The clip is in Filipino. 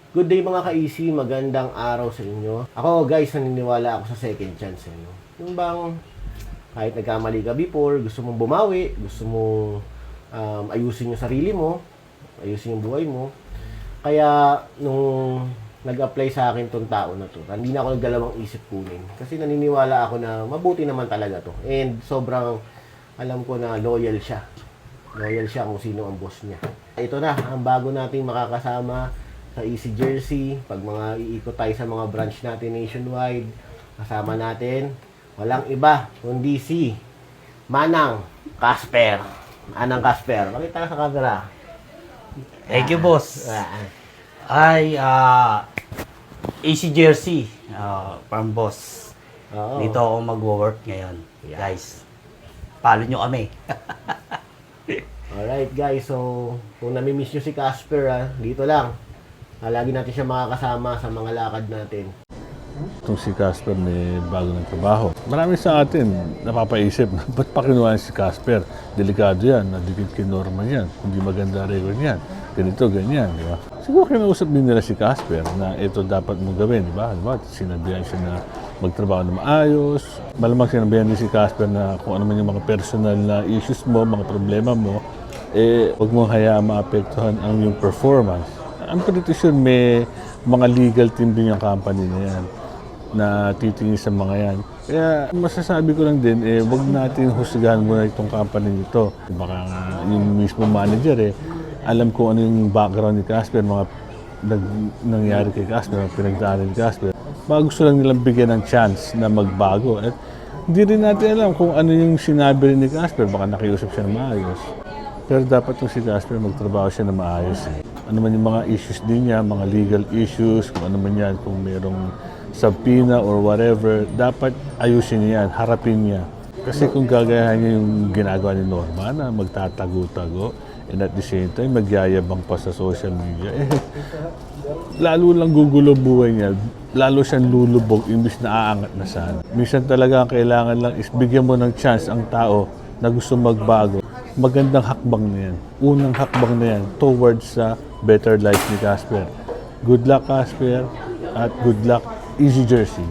Good day mga ka-easy, magandang araw sa inyo. Ako guys, naniniwala ako sa second chance. No? Yung bang kahit nagkamali ka before, gusto mong bumawi, gusto mong ayusin yung sarili mo, ayusin yung buhay mo. Kaya nung nag-apply sa akin tong tao na to, hindi na ako nagdalawang isip kunin. Kasi naniniwala ako na mabuti naman talaga to. And sobrang alam ko na loyal siya. Loyal siya kung sino ang boss niya. Ito na, ang bago nating makakasama sa Easy Jersey. Pag mga iikot tayo sa mga branch natin nationwide, kasama natin, walang iba, kundi si Manang Casper. Manang Casper. Pakita ka sa camera. Thank you, boss. Ay, Easy Jersey, from boss. Oo. Dito ako mag-work ngayon. Yeah. Guys, follow nyo kami. Alright guys, so kung nami-miss nyo si Casper, dito lang. Lagi natin siya makakasama sa mga lakad natin. Itong si Casper may bago ng trabaho. Marami sa atin napapaisip na ba't pa kinuha si Casper? Delikado yan, nadikit kay Norman yan. Hindi maganda record yan. Ganito, ganyan, di ba? Siguro kinausap din nila si Casper na ito dapat mong gawin, di ba? Diba? Sinabihan siya na magtrabaho na maayos. Malamang sinabihan din si Casper na kung ano man yung mga personal na issues mo, mga problema mo, huwag mong hayaan maapektuhan ang yung performance. I'm pretty sure may mga legal team din yung company na yan na titingin sa mga yan. Kaya masasabi ko lang din, wag natin husgahan muna itong company nito. Baka yung mismo manager, alam ko ano yung background ni Casper, mga nangyari kay Casper, mga pinagdaanan ni Casper. Baka gusto lang nilang bigyan ng chance na magbago. At hindi rin natin alam kung ano yung sinabi rin ni Casper, baka nakiusap siya na maayos. Pero dapat yung si Casper magtrabaho siya na maayos. Ano man yung mga issues din niya, mga legal issues, kung ano man yan, kung mayroong subpoena or whatever, dapat ayusin niya yan, harapin niya. Kasi kung gagayahan niya yung ginagawa ni Norma na magtatago-tago, and at the same time, magyayabang pa sa social media, lalo lang gugulo buhay niya, lalo siyang lulubog, imbis na aangat na sana. Minsan talaga ang kailangan lang is bigyan mo ng chance ang tao na gusto magbago. Magandang hakbang na yan. Unang hakbang na yan towards sa better life ni Casper. Good luck, Casper, at good luck, Easy Jersey.